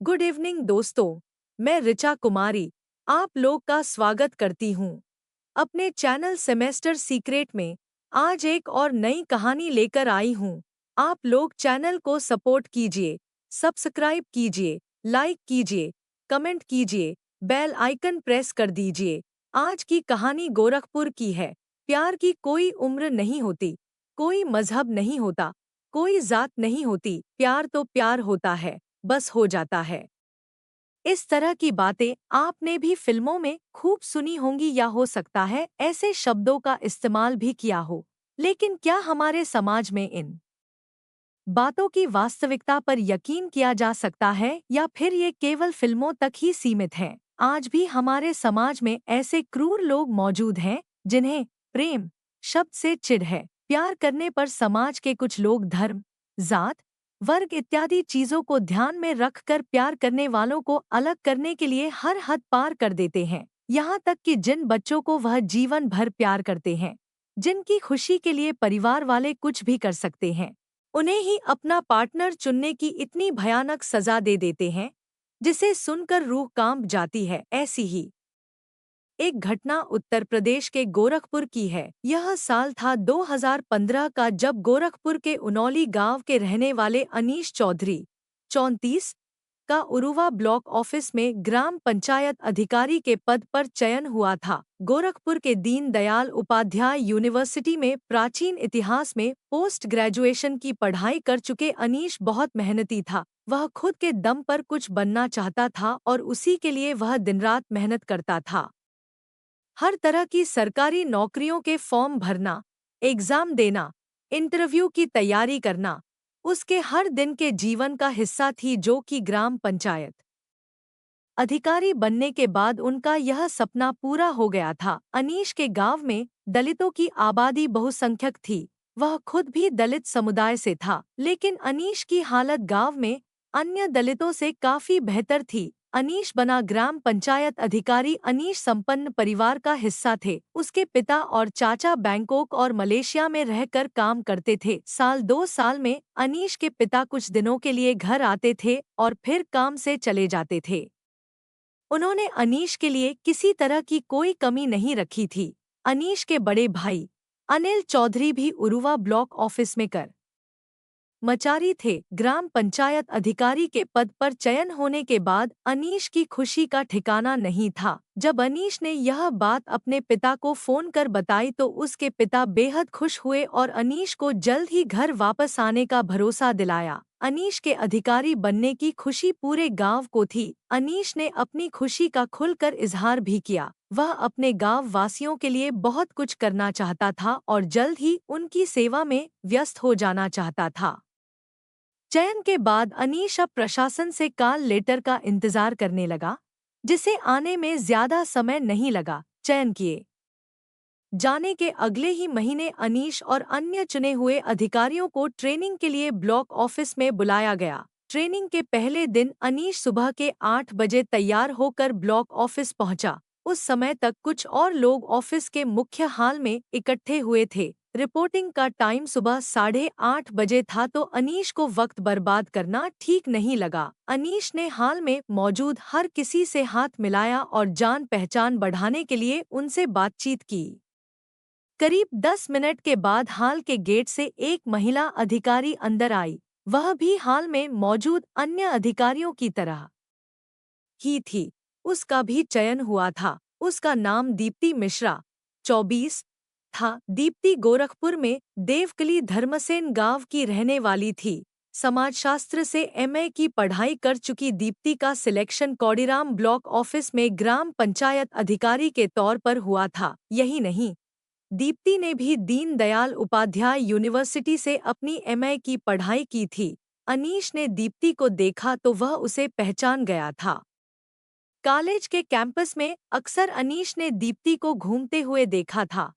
Good evening दोस्तों। मैं ऋचा कुमारी आप लोग का स्वागत करती हूँ अपने चैनल सेमेस्टर सीक्रेट में। आज एक और नई कहानी लेकर आई हूँ। आप लोग चैनल को सपोर्ट कीजिए, सब्सक्राइब कीजिए, लाइक कीजिए, कमेंट कीजिए, बेल आइकन प्रेस कर दीजिए। आज की कहानी गोरखपुर की है। प्यार की कोई उम्र नहीं होती, कोई मजहब नहीं होता, कोई जात नहीं होती। प्यार तो प्यार होता है, बस हो जाता है। इस तरह की बातें आपने भी फिल्मों में खूब सुनी होंगी या हो सकता है ऐसे शब्दों का इस्तेमाल भी किया हो। लेकिन क्या हमारे समाज में इन बातों की वास्तविकता पर यकीन किया जा सकता है या फिर ये केवल फिल्मों तक ही सीमित है? आज भी हमारे समाज में ऐसे क्रूर लोग मौजूद हैं जिन्हें प्रेम शब्द से चिढ़ है। प्यार करने पर समाज के कुछ लोग धर्म, जात, वर्ग इत्यादि चीजों को ध्यान में रखकर प्यार करने वालों को अलग करने के लिए हर हद पार कर देते हैं। यहाँ तक कि जिन बच्चों को वह जीवन भर प्यार करते हैं, जिनकी खुशी के लिए परिवार वाले कुछ भी कर सकते हैं, उन्हें ही अपना पार्टनर चुनने की इतनी भयानक सजा दे देते हैं जिसे सुनकर रूह कांप जाती है। ऐसी ही एक घटना उत्तर प्रदेश के गोरखपुर की है। यह साल था 2015 का जब गोरखपुर के उनौली गांव के रहने वाले अनीश चौधरी 34 का उरुवा ब्लॉक ऑफिस में ग्राम पंचायत अधिकारी के पद पर चयन हुआ था। गोरखपुर के दीन दयाल उपाध्याय यूनिवर्सिटी में प्राचीन इतिहास में पोस्ट ग्रेजुएशन की पढ़ाई कर चुके अनीश बहुत मेहनती था। वह खुद के दम पर कुछ बनना चाहता था और उसी के लिए वह दिन रात मेहनत करता था। हर तरह की सरकारी नौकरियों के फॉर्म भरना, एग्जाम देना, इंटरव्यू की तैयारी करना उसके हर दिन के जीवन का हिस्सा थी। जो कि ग्राम पंचायत अधिकारी बनने के बाद उनका यह सपना पूरा हो गया था। अनीश के गांव में दलितों की आबादी बहुसंख्यक थी। वह खुद भी दलित समुदाय से था, लेकिन अनीश की हालत गांव में अन्य दलितों से काफी बेहतर थी। अनीश बना ग्राम पंचायत अधिकारी। अनीश संपन्न परिवार का हिस्सा थे। उसके पिता और चाचा बैंकॉक और मलेशिया में रहकर काम करते थे। साल 2 साल में अनीश के पिता कुछ दिनों के लिए घर आते थे और फिर काम से चले जाते थे। उन्होंने अनीश के लिए किसी तरह की कोई कमी नहीं रखी थी। अनीश के बड़े भाई अनिल चौधरी भी उरुवा ब्लॉक ऑफिस में कर्मचारी थे। ग्राम पंचायत अधिकारी के पद पर चयन होने के बाद अनीश की खुशी का ठिकाना नहीं था। जब अनीश ने यह बात अपने पिता को फोन कर बताई तो उसके पिता बेहद खुश हुए और अनीश को जल्द ही घर वापस आने का भरोसा दिलाया। अनीश के अधिकारी बनने की खुशी पूरे गांव को थी। अनीश ने अपनी खुशी का खुलकर इजहार भी किया। वह अपने गांव वासियों के लिए बहुत कुछ करना चाहता था और जल्द ही उनकी सेवा में व्यस्त हो जाना चाहता था। चयन के बाद अनीश अब प्रशासन से कॉल लेटर का इंतजार करने लगा, जिसे आने में ज्यादा समय नहीं लगा। चयन किए जाने के अगले ही महीने अनीश और अन्य चुने हुए अधिकारियों को ट्रेनिंग के लिए ब्लॉक ऑफिस में बुलाया गया। ट्रेनिंग के पहले दिन अनीश सुबह के 8 बजे तैयार होकर ब्लॉक ऑफिस पहुंचा। उस समय तक कुछ और लोग ऑफिस के मुख्य हॉल में इकट्ठे हुए थे। रिपोर्टिंग का टाइम सुबह 8:30 बजे था तो अनीश को वक्त बर्बाद करना ठीक नहीं लगा। अनीश ने हॉल में मौजूद हर किसी से हाथ मिलाया और जान पहचान बढ़ाने के लिए उनसे बातचीत की। करीब 10 मिनट के बाद हॉल के गेट से एक महिला अधिकारी अंदर आई। वह भी हॉल में मौजूद अन्य अधिकारियों की तरह ही थी। उसका भी चयन हुआ था। उसका नाम दीप्ति मिश्रा 24 था। दीप्ति गोरखपुर में देवकली धर्मसेन गांव की रहने वाली थी। समाजशास्त्र से एमए की पढ़ाई कर चुकी दीप्ति का सिलेक्शन कौड़ीराम ब्लॉक ऑफिस में ग्राम पंचायत अधिकारी के तौर पर हुआ था। यही नहीं, दीप्ति ने भी दीन दयाल उपाध्याय यूनिवर्सिटी से अपनी एमए की पढ़ाई की थी। अनीश ने दीप्ति को देखा तो वह उसे पहचान गया था। कॉलेज के कैंपस में अक्सर अनीश ने दीप्ति को घूमते हुए देखा था,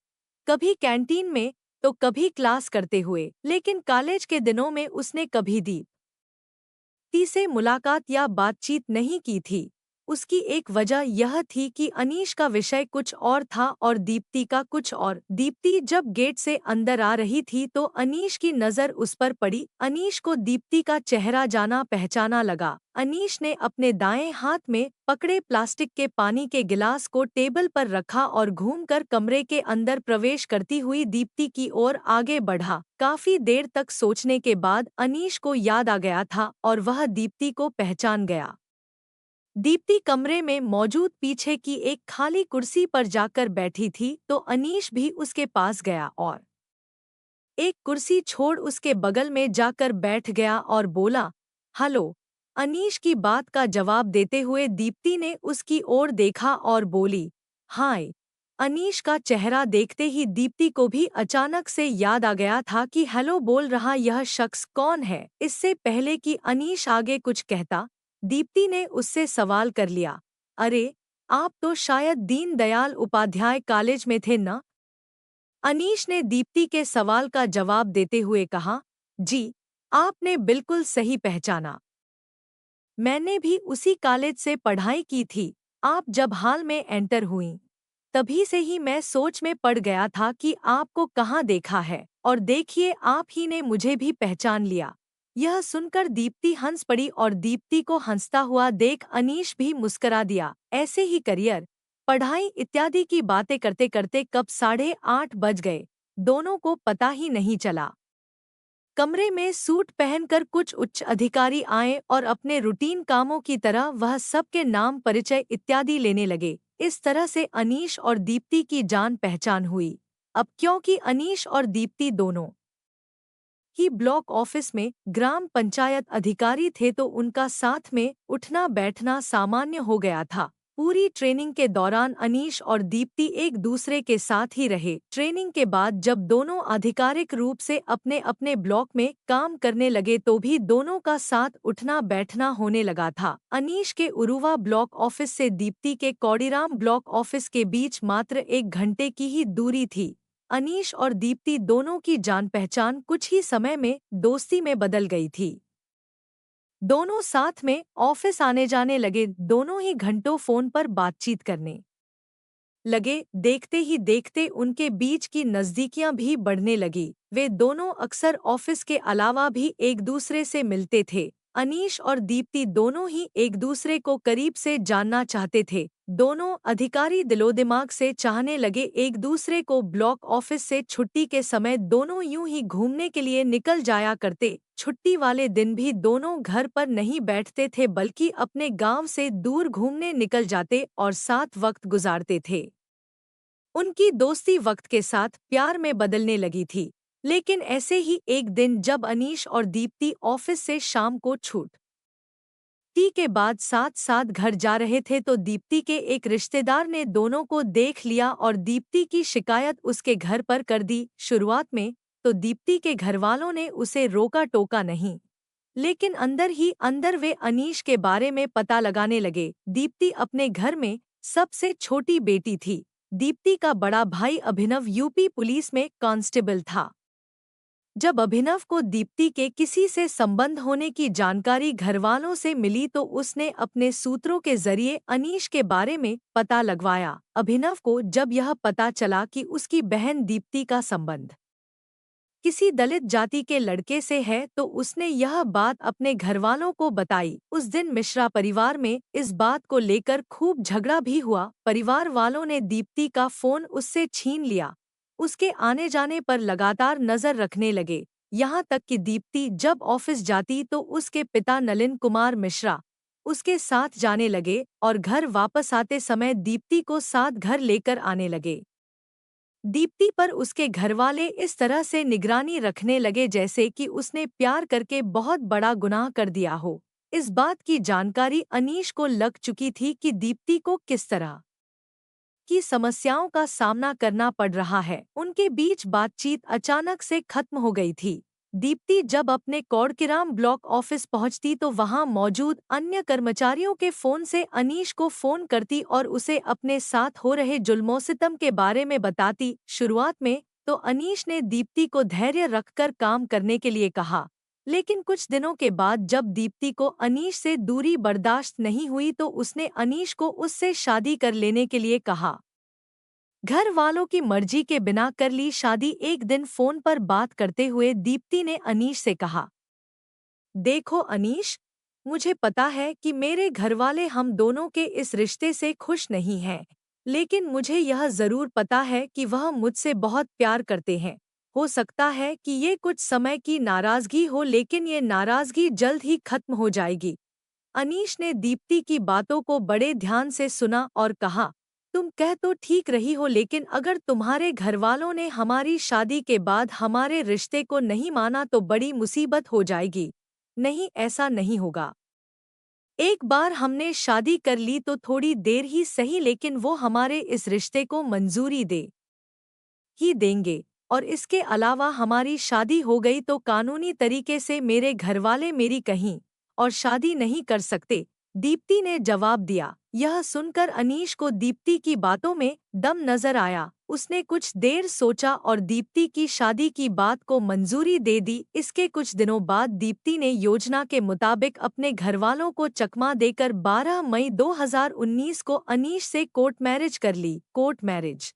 कभी कैंटीन में तो कभी क्लास करते हुए। लेकिन कॉलेज के दिनों में उसने कभी दीप्ति से मुलाकात या बातचीत नहीं की थी। उसकी एक वजह यह थी कि अनीश का विषय कुछ और था और दीप्ति का कुछ और। दीप्ति जब गेट से अंदर आ रही थी तो अनीश की नज़र उस पर पड़ी। अनीश को दीप्ति का चेहरा जाना पहचाना लगा। अनीश ने अपने दाएं हाथ में पकड़े प्लास्टिक के पानी के गिलास को टेबल पर रखा और घूमकर कमरे के अंदर प्रवेश करती हुई दीप्ति की ओर आगे बढ़ा। काफी देर तक सोचने के बाद अनीश को याद आ गया था और वह दीप्ति को पहचान गया। दीप्ति कमरे में मौजूद पीछे की एक खाली कुर्सी पर जाकर बैठी थी तो अनीश भी उसके पास गया और एक कुर्सी छोड़ उसके बगल में जाकर बैठ गया और बोला, हेलो। अनीश की बात का जवाब देते हुए दीप्ति ने उसकी ओर देखा और बोली, हाय। अनीश का चेहरा देखते ही दीप्ति को भी अचानक से याद आ गया था कि हेलो बोल रहा यह शख्स कौन है। इससे पहले कि अनीश आगे कुछ कहता, दीप्ति ने उससे सवाल कर लिया, अरे, आप तो शायद दीन दयाल उपाध्याय कॉलेज में थे ना? अनीश ने दीप्ति के सवाल का जवाब देते हुए कहा, जी, आपने बिल्कुल सही पहचाना। मैंने भी उसी कॉलेज से पढ़ाई की थी। आप जब हाल में एंटर हुईं, तभी से ही मैं सोच में पड़ गया था कि आपको कहाँ देखा है, और देखिए आप ही ने मुझे भी पहचान लिया। यह सुनकर दीप्ति हंस पड़ी और दीप्ति को हंसता हुआ देख अनीश भी मुस्करा दिया। ऐसे ही करियर, पढ़ाई इत्यादि की बातें करते करते कब 8:30 बज गए, दोनों को पता ही नहीं चला। कमरे में सूट पहनकर कुछ उच्च अधिकारी आए और अपने रूटीन कामों की तरह वह सबके नाम परिचय इत्यादि लेने लगे। इस तरह से अनीश और दीप्ति की जान पहचान हुई। अब क्योंकि अनीश और दीप्ति दोनों ही ब्लॉक ऑफिस में ग्राम पंचायत अधिकारी थे तो उनका साथ में उठना बैठना सामान्य हो गया था। पूरी ट्रेनिंग के दौरान अनीश और दीप्ति एक दूसरे के साथ ही रहे। ट्रेनिंग के बाद जब दोनों आधिकारिक रूप से अपने अपने ब्लॉक में काम करने लगे तो भी दोनों का साथ उठना बैठना होने लगा था। अनीश के उरुवा ब्लॉक ऑफिस से दीप्ति के कौड़ीराम ब्लॉक ऑफिस के बीच मात्र 1 घंटे की ही दूरी थी। अनीश और दीप्ति दोनों की जान पहचान कुछ ही समय में दोस्ती में बदल गई थी। दोनों साथ में ऑफिस आने जाने लगे, दोनों ही घंटों फोन पर बातचीत करने लगे। देखते ही देखते उनके बीच की नज़दीकियां भी बढ़ने लगी। वे दोनों अक्सर ऑफिस के अलावा भी एक दूसरे से मिलते थे। अनीश और दीप्ति दोनों ही एक दूसरे को करीब से जानना चाहते थे। दोनों अधिकारी दिलोदिमाग से चाहने लगे एक दूसरे को। ब्लॉक ऑफिस से छुट्टी के समय दोनों यूं ही घूमने के लिए निकल जाया करते। छुट्टी वाले दिन भी दोनों घर पर नहीं बैठते थे बल्कि अपने गांव से दूर घूमने निकल जाते और साथ वक्त गुजारते थे। उनकी दोस्ती वक्त के साथ प्यार में बदलने लगी थी। लेकिन ऐसे ही एक दिन जब अनीश और दीप्ति ऑफिस से शाम को छुट्टी के बाद साथ साथ घर जा रहे थे तो दीप्ति के एक रिश्तेदार ने दोनों को देख लिया और दीप्ति की शिकायत उसके घर पर कर दी। शुरुआत में तो दीप्ति के घरवालों ने उसे रोका टोका नहीं, लेकिन अंदर ही अंदर वे अनीश के बारे में पता लगाने लगे। दीप्ति अपने घर में सबसे छोटी बेटी थी। दीप्ति का बड़ा भाई अभिनव यूपी पुलिस में कांस्टेबल था। जब अभिनव को दीप्ति के किसी से संबंध होने की जानकारी घरवालों से मिली तो उसने अपने सूत्रों के जरिए अनीश के बारे में पता लगवाया। अभिनव को जब यह पता चला कि उसकी बहन दीप्ति का संबंध किसी दलित जाति के लड़के से है तो उसने यह बात अपने घरवालों को बताई। उस दिन मिश्रा परिवार में इस बात को लेकर खूब झगड़ा भी हुआ। परिवार वालों ने दीप्ति का फोन उससे छीन लिया। उसके आने जाने पर लगातार नजर रखने लगे। यहाँ तक कि दीप्ति जब ऑफिस जाती तो उसके पिता नलिन कुमार मिश्रा उसके साथ जाने लगे और घर वापस आते समय दीप्ति को साथ घर लेकर आने लगे। दीप्ति पर उसके घरवाले इस तरह से निगरानी रखने लगे जैसे कि उसने प्यार करके बहुत बड़ा गुनाह कर दिया हो। इस बात की जानकारी अनीश को लग चुकी थी कि दीप्ति को किस तरह की समस्याओं का सामना करना पड़ रहा है। उनके बीच बातचीत अचानक से खत्म हो गई थी। दीप्ति जब अपने कौड़किराम ब्लॉक ऑफिस पहुंचती तो वहां मौजूद अन्य कर्मचारियों के फोन से अनीश को फोन करती और उसे अपने साथ हो रहे जुल्मोसितम के बारे में बताती। शुरुआत में तो अनीश ने दीप्ति को धैर्य रखकर काम करने के लिए कहा, लेकिन कुछ दिनों के बाद जब दीप्ति को अनीश से दूरी बर्दाश्त नहीं हुई तो उसने अनीश को उससे शादी कर लेने के लिए कहा। घर वालों की मर्जी के बिना कर ली शादी। एक दिन फोन पर बात करते हुए दीप्ति ने अनीश से कहा, देखो अनीश, मुझे पता है कि मेरे घरवाले हम दोनों के इस रिश्ते से खुश नहीं हैं, लेकिन मुझे यह जरूर पता है कि वह मुझसे बहुत प्यार करते हैं। हो सकता है कि ये कुछ समय की नाराजगी हो, लेकिन ये नाराजगी जल्द ही खत्म हो जाएगी। अनीश ने दीप्ति की बातों को बड़े ध्यान से सुना और कहा, तुम कह तो ठीक रही हो, लेकिन अगर तुम्हारे घरवालों ने हमारी शादी के बाद हमारे रिश्ते को नहीं माना तो बड़ी मुसीबत हो जाएगी। नहीं, ऐसा नहीं होगा। एक बार हमने शादी कर ली तो थोड़ी देर ही सही, लेकिन वो हमारे इस रिश्ते को मंजूरी दे ही देंगे। और इसके अलावा हमारी शादी हो गई तो कानूनी तरीके से मेरे घरवाले मेरी कहीं और शादी नहीं कर सकते, दीप्ति ने जवाब दिया। यह सुनकर अनीश को दीप्ति की बातों में दम नजर आया। उसने कुछ देर सोचा और दीप्ति की शादी की बात को मंजूरी दे दी। इसके कुछ दिनों बाद दीप्ति ने योजना के मुताबिक अपने घरवालों को चकमा देकर 12 मई 2019 को अनीश से कोर्ट मैरिज कर ली। कोर्ट मैरिज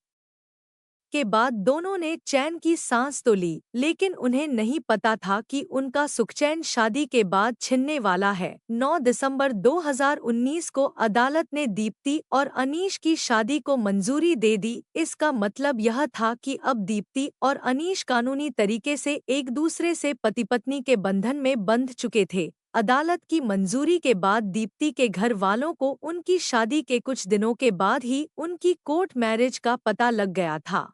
के बाद दोनों ने चैन की सांस तो ली, लेकिन उन्हें नहीं पता था कि उनका सुखचैन शादी के बाद छिनने वाला है। 9 दिसंबर 2019 को अदालत ने दीप्ति और अनीश की शादी को मंजूरी दे दी। इसका मतलब यह था कि अब दीप्ति और अनीश कानूनी तरीके से एक दूसरे से पति पत्नी के बंधन में बंध चुके थे। अदालत की मंजूरी के बाद दीप्ति के घर वालों को उनकी शादी के कुछ दिनों के बाद ही उनकी कोर्ट मैरिज का पता लग गया था,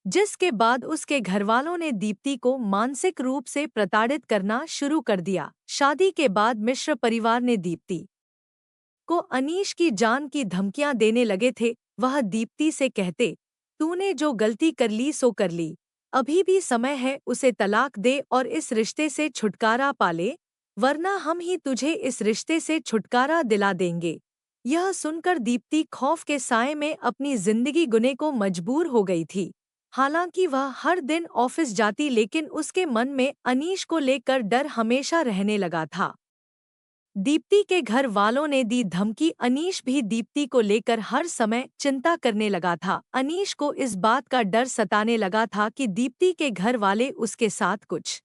जिसके बाद उसके घरवालों ने दीप्ति को मानसिक रूप से प्रताड़ित करना शुरू कर दिया। शादी के बाद मिश्र परिवार ने दीप्ति को अनीश की जान की धमकियां देने लगे थे। वह दीप्ति से कहते, तूने जो गलती कर ली सो कर ली, अभी भी समय है, उसे तलाक दे और इस रिश्ते से छुटकारा पा ले, वरना हम ही तुझे इस रिश्ते से छुटकारा दिला देंगे। यह सुनकर दीप्ति खौफ के साए में अपनी जिंदगी गुने को मजबूर हो गई थी। हालांकि वह हर दिन ऑफिस जाती, लेकिन उसके मन में अनीश को लेकर डर हमेशा रहने लगा था। दीप्ति के घर वालों ने दी धमकी। अनीश भी दीप्ति को लेकर हर समय चिंता करने लगा था। अनीश को इस बात का डर सताने लगा था कि दीप्ति के घर वाले उसके साथ कुछ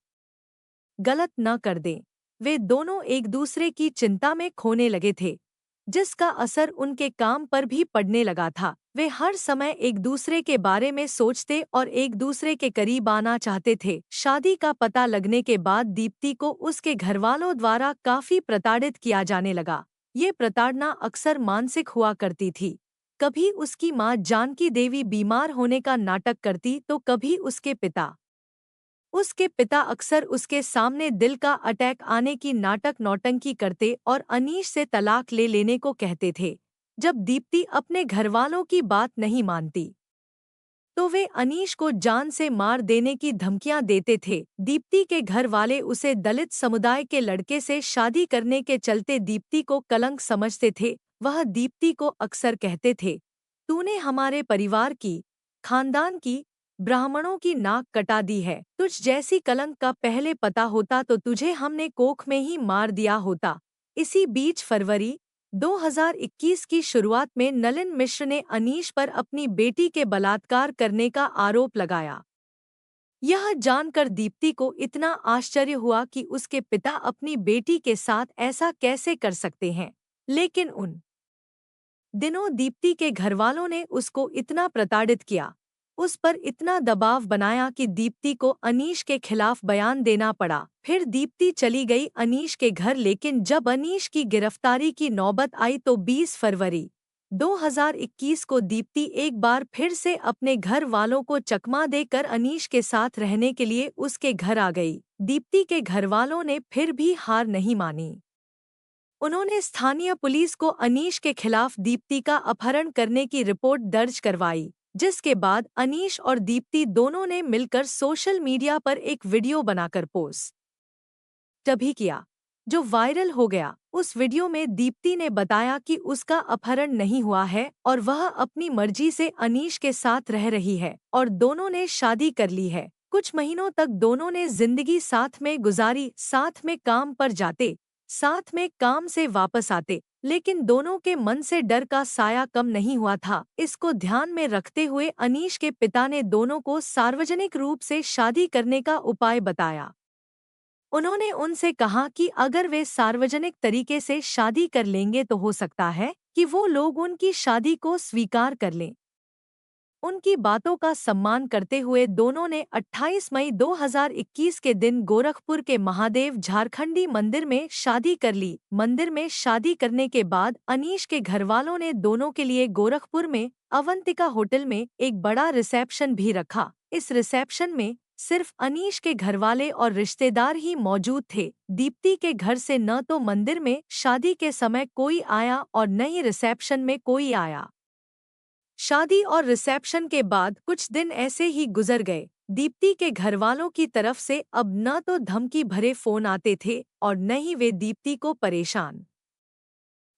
गलत न कर दें। वे दोनों एक दूसरे की चिंता में खोने लगे थे, जिसका असर उनके काम पर भी पड़ने लगा था। वे हर समय एक दूसरे के बारे में सोचते और एक दूसरे के करीब आना चाहते थे। शादी का पता लगने के बाद दीप्ति को उसके घरवालों द्वारा काफी प्रताड़ित किया जाने लगा। ये प्रताड़ना अक्सर मानसिक हुआ करती थी। कभी उसकी मां जानकी देवी बीमार होने का नाटक करती तो कभी उसके पिता अक्सर उसके सामने दिल का अटैक आने की नाटक नौटंकी करते और अनीश से तलाक ले लेने को कहते थे। जब दीप्ति अपने घरवालों की बात नहीं मानती तो वे अनीश को जान से मार देने की धमकियां देते थे। दीप्ति के घर वाले उसे दलित समुदाय के लड़के से शादी करने के चलते दीप्ति को कलंक समझते थे। वह दीप्ति को अक्सर कहते थे, तूने हमारे परिवार की, खानदान की, ब्राह्मणों की नाक कटा दी है। तुझ जैसी कलंक का पहले पता होता तो तुझे हमने कोख में ही मार दिया होता। इसी बीच फरवरी 2021 की शुरुआत में नलिन मिश्र ने अनीश पर अपनी बेटी के बलात्कार करने का आरोप लगाया। यह जानकर दीप्ति को इतना आश्चर्य हुआ कि उसके पिता अपनी बेटी के साथ ऐसा कैसे कर सकते हैं, लेकिन उन दिनों दीप्ति के घरवालों ने उसको इतना प्रताड़ित किया, उस पर इतना दबाव बनाया कि दीप्ति को अनीश के खिलाफ बयान देना पड़ा। फिर दीप्ति चली गई अनीश के घर, लेकिन जब अनीश की गिरफ्तारी की नौबत आई तो 20 फरवरी 2021 को दीप्ति एक बार फिर से अपने घर वालों को चकमा देकर अनीश के साथ रहने के लिए उसके घर आ गई। दीप्ति के घरवालों ने फिर भी हार नहीं मानी। उन्होंने स्थानीय पुलिस को अनीश के खिलाफ दीप्ति का अपहरण करने की रिपोर्ट दर्ज करवाई, जिसके बाद अनीश और दीप्ति दोनों ने मिलकर सोशल मीडिया पर एक वीडियो बनाकर पोस्ट तभी किया, जो वायरल हो गया। उस वीडियो में दीप्ति ने बताया कि उसका अपहरण नहीं हुआ है और वह अपनी मर्जी से अनीश के साथ रह रही है और दोनों ने शादी कर ली है। कुछ महीनों तक दोनों ने जिंदगी साथ में गुजारी, साथ में काम पर जाते, साथ में काम से वापस आते, लेकिन दोनों के मन से डर का साया कम नहीं हुआ था। इसको ध्यान में रखते हुए अनीश के पिता ने दोनों को सार्वजनिक रूप से शादी करने का उपाय बताया। उन्होंने उनसे कहा कि अगर वे सार्वजनिक तरीके से शादी कर लेंगे तो हो सकता है कि वो लोग उनकी शादी को स्वीकार कर लें। उनकी बातों का सम्मान करते हुए दोनों ने 28 मई 2021 के दिन गोरखपुर के महादेव झारखंडी मंदिर में शादी कर ली। मंदिर में शादी करने के बाद अनीश के घरवालों ने दोनों के लिए गोरखपुर में अवंतिका होटल में एक बड़ा रिसेप्शन भी रखा। इस रिसेप्शन में सिर्फ अनीश के घरवाले और रिश्तेदार ही मौजूद थे। दीप्ति के घर से न तो मंदिर में शादी के समय कोई आया और न ही रिसेप्शन में कोई आया। शादी और रिसेप्शन के बाद कुछ दिन ऐसे ही गुजर गए। दीप्ति के घरवालों की तरफ से अब न तो धमकी भरे फोन आते थे और न ही वे दीप्ति को परेशान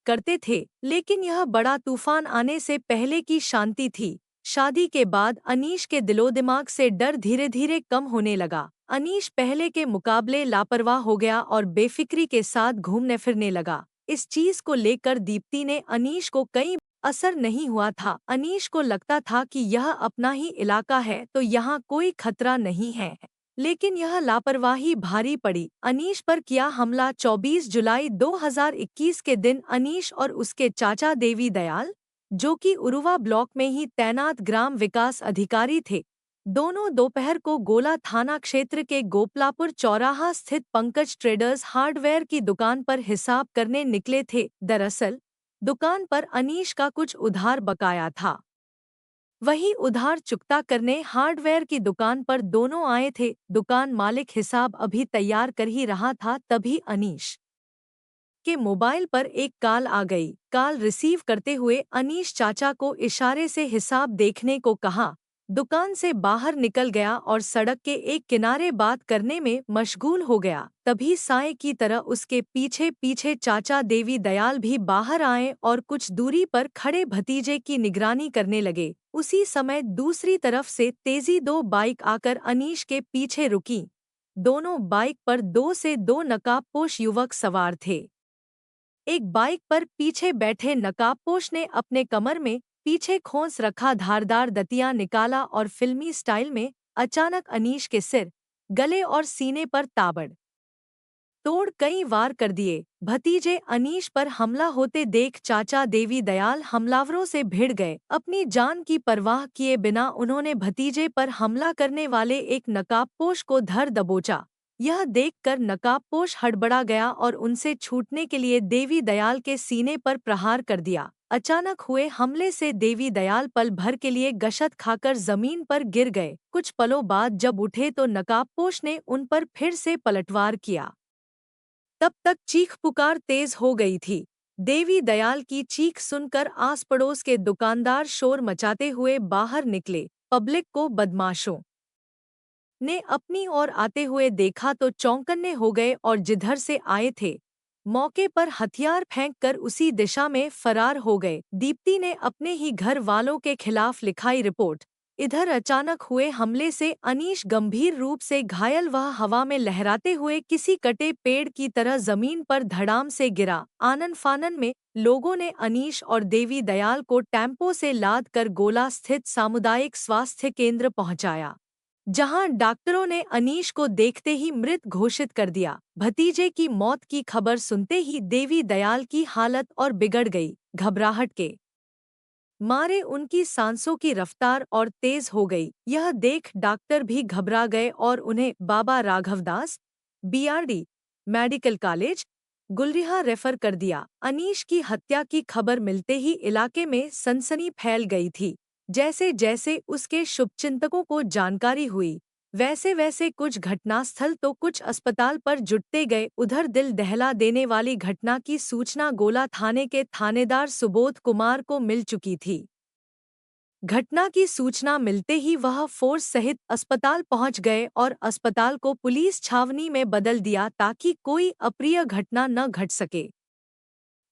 करते थे, लेकिन यह बड़ा तूफान आने से पहले की शांति थी। शादी के बाद अनीश के दिलो-दिमाग से डर धीरे धीरे कम होने लगा। अनीश पहले के मुकाबले लापरवाह हो गया और बेफिक्री के साथ घूमने फिरने लगा। इस चीज को लेकर दीप्ति ने अनीश को कई असर नहीं हुआ था। अनीश को लगता था कि यह अपना ही इलाका है तो यहाँ कोई खतरा नहीं है, लेकिन यह लापरवाही भारी पड़ी। अनीश पर किया हमला 24 जुलाई 2021 के दिन अनीश और उसके चाचा देवी दयाल, जो कि उरुवा ब्लॉक में ही तैनात ग्राम विकास अधिकारी थे, दोनों दोपहर को गोला थाना क्षेत्र के गोपलापुर चौराहा स्थित पंकज ट्रेडर्स हार्डवेयर की दुकान पर हिसाब करने निकले थे। दरअसल दुकान पर अनीश का कुछ उधार बकाया था। वही उधार चुकता करने हार्डवेयर की दुकान पर दोनों आए थे। दुकान मालिक हिसाब अभी तैयार कर ही रहा था, तभी अनीश के मोबाइल पर एक कॉल आ गई। कॉल रिसीव करते हुए अनीश चाचा को इशारे से हिसाब देखने को कहा, दुकान से बाहर निकल गया और सड़क के एक किनारे बात करने में मशगूल हो गया। तभी साए की तरह उसके पीछे पीछे चाचा देवी दयाल भी बाहर आए और कुछ दूरी पर खड़े भतीजे की निगरानी करने लगे। उसी समय दूसरी तरफ से तेजी दो बाइक आकर अनीश के पीछे रुकी। दोनों बाइक पर 2 से 2 नकाबपोश युवक सवार थे। एक बाइक पर पीछे बैठे नकाबपोश ने अपने कमर में पीछे खोंस रखा धारदार दतिया निकाला और फिल्मी स्टाइल में अचानक अनीश के सिर, गले और सीने पर ताबड़ तोड़ कई वार कर दिए। भतीजे अनीश पर हमला होते देख चाचा देवी दयाल हमलावरों से भिड़ गए। अपनी जान की परवाह किए बिना उन्होंने भतीजे पर हमला करने वाले एक नकाबपोश को धर दबोचा। यह देखकर नकाबपोश हड़बड़ा गया और उनसे छूटने के लिए देवी दयाल के सीने पर प्रहार कर दिया। अचानक हुए हमले से देवी दयाल पल भर के लिए गशत खाकर जमीन पर गिर गए। कुछ पलों बाद जब उठे तो नकाबपोश ने उन पर फिर से पलटवार किया। तब तक चीख पुकार तेज हो गई थी। देवी दयाल की चीख सुनकर आस पड़ोस के दुकानदार शोर मचाते हुए बाहर निकले। पब्लिक को बदमाशों ने अपनी ओर आते हुए देखा तो चौंकन्ने हो गए और जिधर से आए थे मौके पर हथियार फेंककर उसी दिशा में फरार हो गए। दीप्ति ने अपने ही घर वालों के खिलाफ लिखाई रिपोर्ट। इधर अचानक हुए हमले से अनीश गंभीर रूप से घायल, वह हवा में लहराते हुए किसी कटे पेड़ की तरह जमीन पर धड़ाम से गिरा। आनन फानन में लोगों ने अनीश और देवी दयाल को टेम्पो से लाद कर गोला स्थित सामुदायिक स्वास्थ्य केंद्र पहुंचाया, जहां डॉक्टरों ने अनीश को देखते ही मृत घोषित कर दिया। भतीजे की मौत की खबर सुनते ही देवी दयाल की हालत और बिगड़ गई। घबराहट के मारे उनकी सांसों की रफ्तार और तेज हो गई। यह देख डॉक्टर भी घबरा गए और उन्हें Baba Raghavdas BRD medical college Gulariha refer कर दिया। अनीश की हत्या की खबर मिलते ही इलाके में सनसनी फैल गई थी। जैसे जैसे उसके शुभचिंतकों को जानकारी हुई, वैसे वैसे कुछ घटनास्थल तो कुछ अस्पताल पर जुटते गए। उधर दिल दहला देने वाली घटना की सूचना गोला थाने के थानेदार सुबोध कुमार को मिल चुकी थी। घटना की सूचना मिलते ही वह फोर्स सहित अस्पताल पहुंच गए और अस्पताल को पुलिस छावनी में बदल दिया ताकि कोई अप्रिय घटना न घट सके।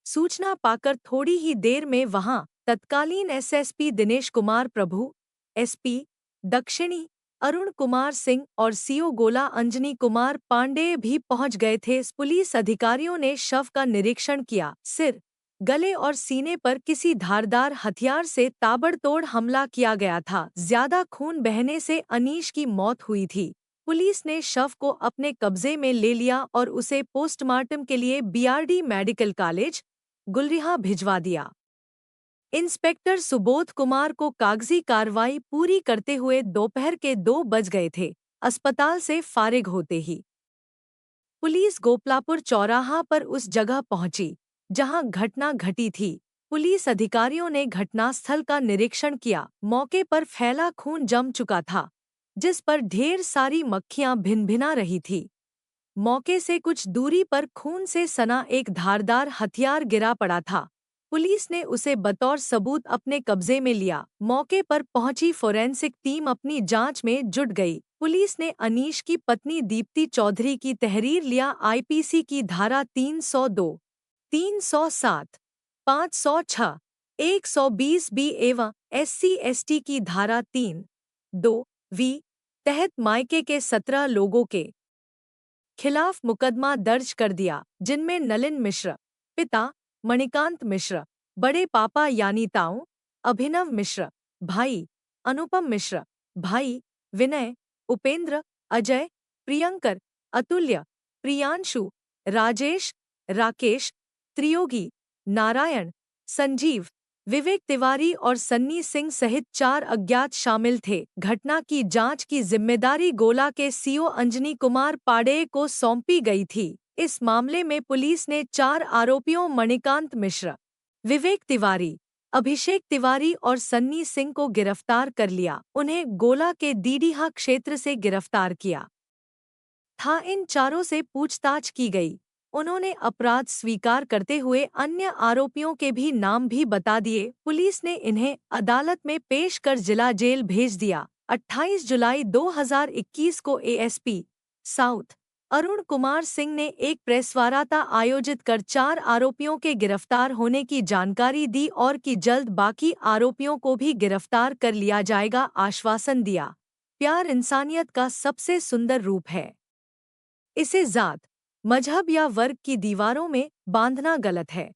सूचना पाकर थोड़ी ही देर में वहां तत्कालीन एसएसपी दिनेश कुमार प्रभु, एसपी दक्षिणी अरुण कुमार सिंह और सीओ गोला अंजनी कुमार पांडेय भी पहुंच गए थे। पुलिस अधिकारियों ने शव का निरीक्षण किया। सिर, गले और सीने पर किसी धारदार हथियार से ताबड़तोड़ हमला किया गया था। ज्यादा खून बहने से अनीश की मौत हुई थी। पुलिस ने शव को अपने कब्जे में ले लिया और उसे पोस्टमार्टम के लिए बीआरडी मेडिकल कॉलेज, गुलरिहा भिजवा दिया। इंस्पेक्टर सुबोध कुमार को कागजी कार्रवाई पूरी करते हुए दोपहर के 2 बज गए थे। अस्पताल से फारिग होते ही पुलिस गोपलापुर चौराहा पर उस जगह पहुंची जहां घटना घटी थी। पुलिस अधिकारियों ने घटनास्थल का निरीक्षण किया। मौके पर फैला खून जम चुका था, जिस पर ढेर सारी मक्खियां भिनभिना रही थी। मौके से कुछ दूरी पर खून से सना एक धारदार हथियार गिरा पड़ा था। पुलिस ने उसे बतौर सबूत अपने कब्जे में लिया। मौके पर पहुंची फोरेंसिक टीम अपनी जांच में जुट गई। पुलिस ने अनीश की पत्नी दीप्ति चौधरी की तहरीर लिया। आईपीसी की धारा 302, 307, 506, 120 बी एवं SC/ST की धारा 3(2)(वी) तहत मायके के 17 लोगों के खिलाफ मुकदमा दर्ज कर दिया, जिनमें नलिन मिश्र, पिता, मणिकांत मिश्र, बड़े पापा यानी ताऊ, अभिनव मिश्र, भाई, अनुपम मिश्र, भाई, विनय, उपेंद्र, अजय, प्रियंकर, अतुल्य, प्रियांशु, राजेश, राकेश, त्रियोगी, नारायण, संजीव, विवेक तिवारी और सन्नी सिंह सहित 4 अज्ञात शामिल थे। घटना की जांच की जिम्मेदारी गोला के सीओ अंजनी कुमार पांडेय को सौंपी गई थी। इस मामले में पुलिस ने 4 आरोपियों मणिकांत मिश्र, विवेक तिवारी, अभिषेक तिवारी और सन्नी सिंह को गिरफ्तार कर लिया। उन्हें गोला के डीडीहा क्षेत्र से गिरफ्तार किया था। इन चारों से पूछताछ की गई। उन्होंने अपराध स्वीकार करते हुए अन्य आरोपियों के भी नाम भी बता दिए। पुलिस ने इन्हें अदालत में पेश कर जिला जेल भेज दिया। 28 जुलाई 2021 को एएसपी साउथ अरुण कुमार सिंह ने एक प्रेसवार्ता आयोजित कर 4 आरोपियों के गिरफ्तार होने की जानकारी दी और कि जल्द बाकी आरोपियों को भी गिरफ्तार कर लिया जाएगा। आश्वासन दिया, प्यार इंसानियत का सबसे सुंदर रूप है। इसे जात, मजहब या वर्ग की दीवारों में बांधना गलत है।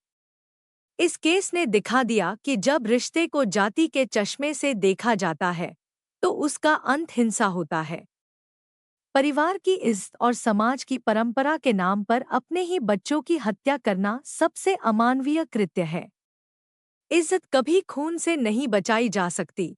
इस केस ने दिखा दिया कि जब रिश्ते को जाति के चश्मे से देखा जाता है तो उसका अंत हिंसा होता है। परिवार की इज्जत और समाज की परंपरा के नाम पर अपने ही बच्चों की हत्या करना सबसे अमानवीय कृत्य है। इज्जत कभी खून से नहीं बचाई जा सकती।